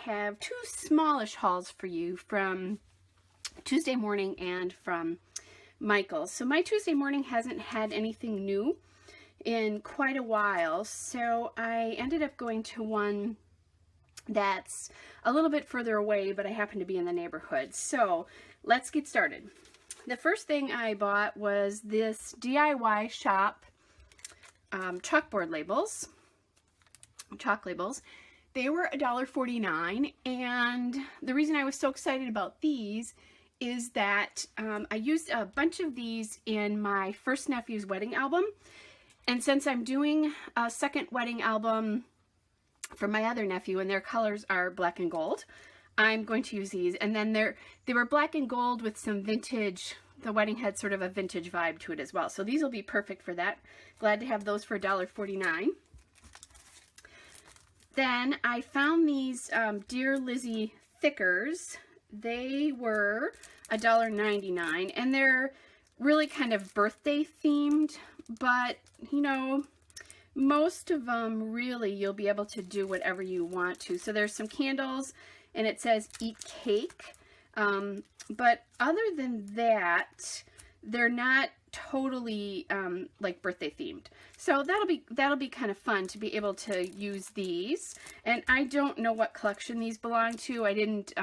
have two smallish hauls for you from Tuesday morning and from Michael's. So my Tuesday morning hasn't had anything new in quite a while, so I ended up going to one that's a little bit further away, but I happen to be in the neighborhood. So let's get started. The first thing I bought was this DIY shop chalkboard labels, chalk labels. They were $1.49, and the reason I was so excited about these is that I used a bunch of these in my first nephew's wedding album, and since I'm doing a second wedding album for my other nephew and their colors are black and gold, I'm going to use these. And then they were black and gold with some vintage. The wedding had sort of a vintage vibe to it as well. So these will be perfect for that. Glad to have those for $1.49. Then I found these Dear Lizzie Thickers. They were $1.99, and they're really kind of birthday themed, but you know, most of them really you'll be able to do whatever you want to. So there's some candles, and it says eat cake, but other than that, they're not totally like birthday themed. So that'll be kind of fun to be able to use these. And I don't know what collection these belong to. I didn't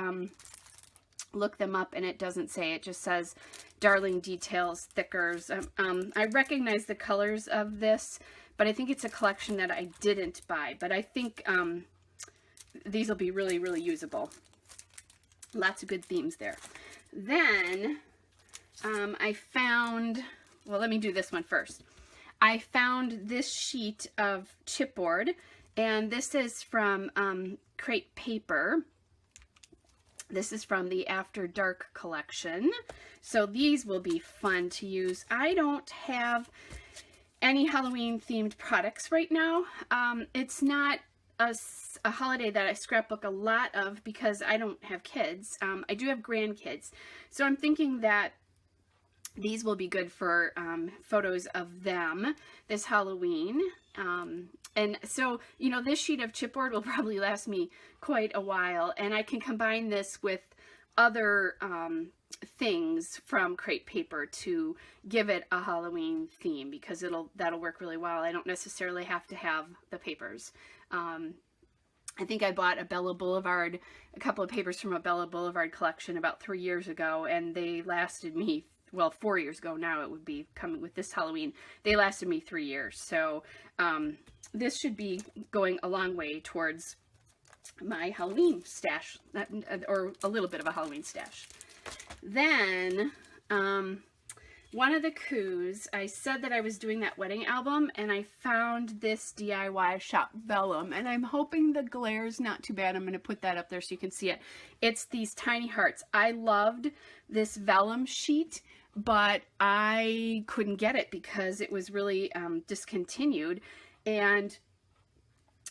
look them up, and it doesn't say. It just says Darling Details Thickers. I recognize the colors of this, but I think it's a collection that I didn't buy. But I think these will be really, really usable. Lots of good themes there. Then I found, well, let me do this one first. I found this sheet of chipboard, and this is from Crate Paper. This is from the After Dark collection. So these will be fun to use. I don't have any Halloween themed products right now. It's not a holiday that I scrapbook a lot of because I don't have kids. I do have grandkids. So I'm thinking that these will be good for photos of them this Halloween. And so, you know, this sheet of chipboard will probably last me quite a while, and I can combine this with other things from Crate Paper to give it a Halloween theme, because that'll work really well. I don't necessarily have to have the papers. I think I bought a couple of papers from a Bella Boulevard collection about 3 years ago, and they lasted me, well, 4 years ago now. It would be coming with this Halloween. They lasted me 3 years. So this should be going a long way towards my Halloween stash, or a little bit of a Halloween stash. Then one of the coups, I said that I was doing that wedding album, and I found this DIY Shop Vellum, and I'm hoping the glare's not too bad. I'm going to put that up there so you can see it. It's these tiny hearts. I loved this vellum sheet, but I couldn't get it because it was really discontinued, and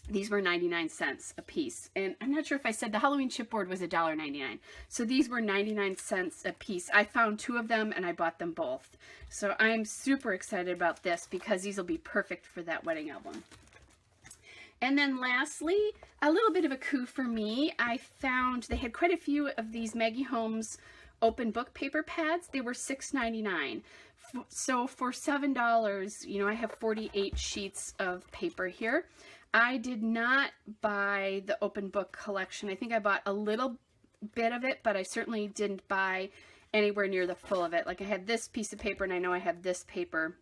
these were 99 cents a piece. And I'm not sure if I said the Halloween chipboard was $1.99. So these were 99 cents a piece. I found two of them and I bought them both. So I'm super excited about this because these will be perfect for that wedding album. And then lastly, a little bit of a coup for me. I found they had quite a few of these Maggie Holmes open book paper pads. They were $6.99. So for $7, you know, I have 48 sheets of paper here. I did not buy the open book collection. I think I bought a little bit of it, but I certainly didn't buy anywhere near the full of it. Like I had this piece of paper, and I know I have this paper.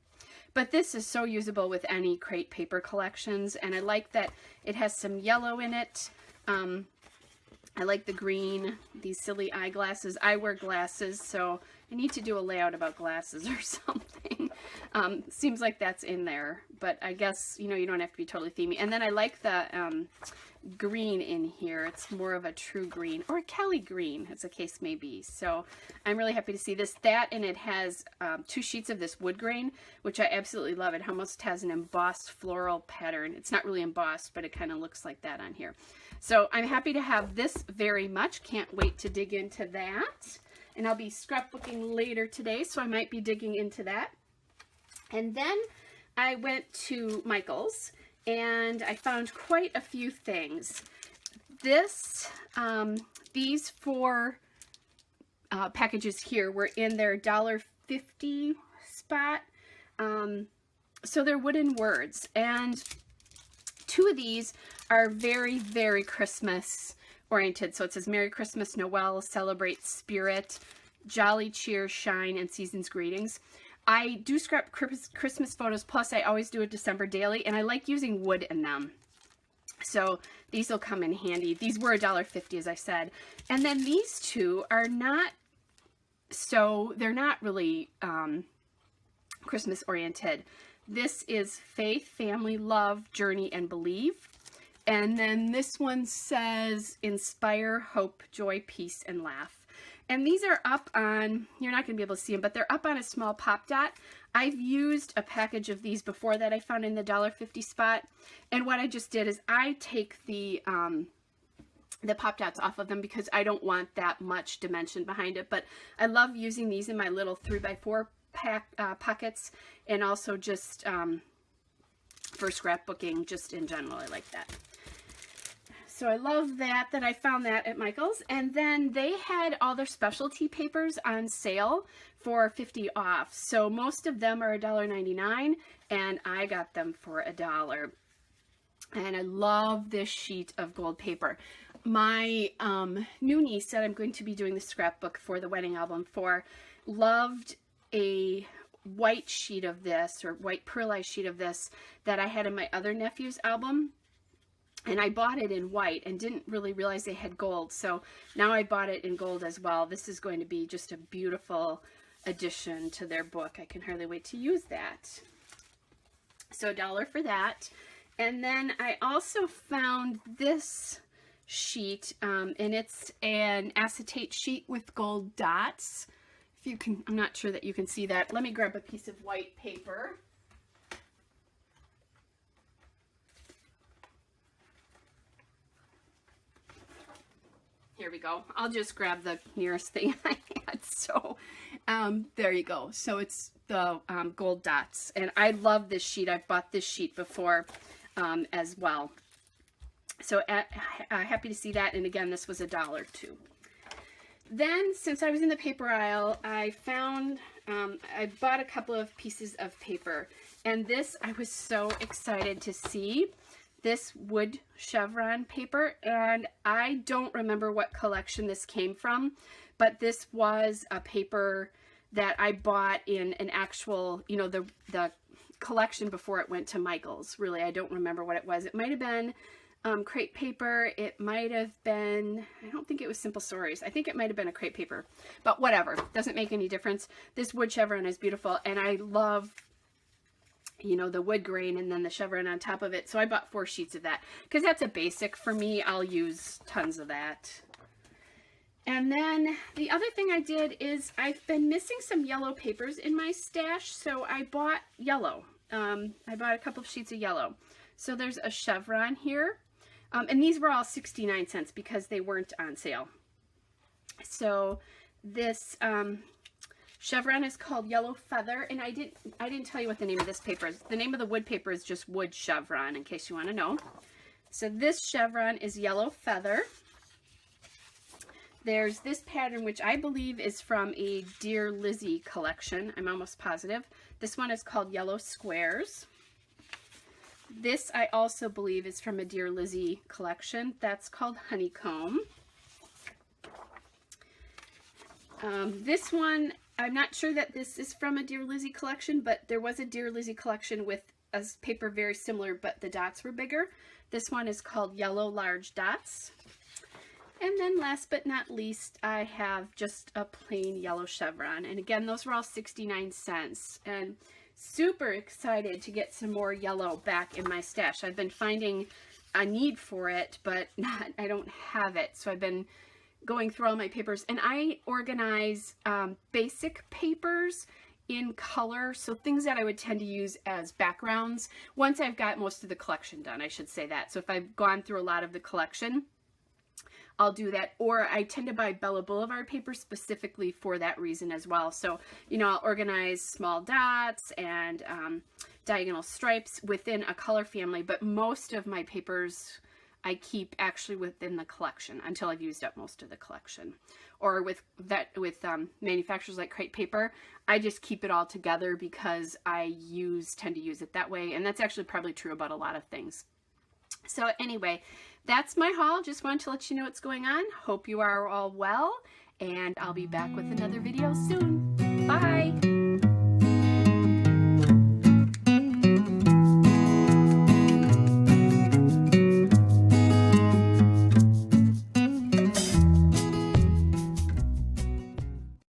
But this is so usable with any Crate Paper collections, and I like that it has some yellow in it. I like the green, these silly eyeglasses. I wear glasses, so I need to do a layout about glasses or something. Seems like that's in there, but I guess, you know, you don't have to be totally themey. And then I like the green in here. It's more of a true green, or a Kelly green, as the case may be. So I'm really happy to see this. And it has 2 sheets of this wood grain, which I absolutely love. It almost has an embossed floral pattern. It's not really embossed, but it kind of looks like that on here. So I'm happy to have this very much. Can't wait to dig into that. And I'll be scrapbooking later today, so I might be digging into that. And then I went to Michael's, and I found quite a few things. these four packages here were in their $1.50 spot. So they're wooden words, and two of these are very, very Christmas oriented. So it says Merry Christmas, Noel, Celebrate Spirit, Jolly Cheer, Shine, and Season's Greetings. I do scrap Christmas photos, plus I always do a December daily, and I like using wood in them. So these will come in handy. These were $1.50, as I said. And then these two are not, so they're not really Christmas oriented. This is Faith, Family, Love, Journey, and Believe. And then this one says Inspire, Hope, Joy, Peace, and Laugh. And these are up on, you're not going to be able to see them, but they're up on a small pop dot. I've used a package of these before that I found in the $1.50 spot. And what I just did is I take the pop dots off of them because I don't want that much dimension behind it. But I love using these in my little 3x4 pockets, and also just for scrapbooking, just in general. I like that. So I love that I found that at Michael's. And then they had all their specialty papers on sale for 50 off. So most of them are $1.99, and I got them for $1. And I love this sheet of gold paper. My new niece that I'm going to be doing the scrapbook for the wedding album for loved a white sheet of this, or white pearlized sheet of this, that I had in my other nephew's album. And I bought it in white and didn't really realize they had gold. So now I bought it in gold as well. This is going to be just a beautiful addition to their book. I can hardly wait to use that. So $1 for that. And then I also found this sheet, and it's an acetate sheet with gold dots. If you can, I'm not sure that you can see that. Let me grab a piece of white paper. Here we go. I'll just grab the nearest thing I had. So there you go. So it's the gold dots. And I love this sheet. I've bought this sheet before as well. So happy to see that. And again, this was $1 too. Then, since I was in the paper aisle, I found, I bought a couple of pieces of paper. And this, I was so excited to see. This wood chevron paper, and I don't remember what collection this came from, but this was a paper that I bought in an actual, you know, the collection before it went to Michael's. Really, I don't remember what it was. It might have been crepe paper. It might have been, I don't think it was Simple Stories. I think it might have been a crepe paper, but whatever. Doesn't make any difference. This wood chevron is beautiful, and I love, you know, the wood grain and then the chevron on top of it. So I bought 4 sheets of that because that's a basic for me. I'll use tons of that. And then the other thing I did is I've been missing some yellow papers in my stash. So I bought yellow. I bought a couple of sheets of yellow. So there's a chevron here. And these were all 69 cents because they weren't on sale. So this, chevron is called Yellow Feather, and I didn't tell you what the name of this paper is. The name of the wood paper is just Wood Chevron, in case you want to know. So this chevron is Yellow Feather. There's this pattern, which I believe is from a Dear Lizzie collection. I'm almost positive. This one is called Yellow Squares. This I also believe is from a Dear Lizzie collection. That's called Honeycomb. This one, I'm not sure that this is from a Dear Lizzie collection, but there was a Dear Lizzie collection with a paper very similar, but the dots were bigger. This one is called Yellow Large Dots. And then last but not least, I have just a plain yellow chevron. And again, those were all 69 cents. And super excited to get some more yellow back in my stash. I've been finding a need for it, but I don't have it. So I've been going through all my papers, and I organize basic papers in color, so things that I would tend to use as backgrounds once I've got most of the collection done, I should say that. So if I've gone through a lot of the collection, I'll do that. Or I tend to buy Bella Boulevard paper specifically for that reason as well. So, you know, I'll organize small dots and diagonal stripes within a color family, but most of my papers I keep actually within the collection until I've used up most of the collection. Or with manufacturers like Crate Paper, I just keep it all together because I tend to use it that way. And that's actually probably true about a lot of things. So anyway, that's my haul. Just wanted to let you know what's going on. Hope you are all well, and I'll be back with another video soon. Bye!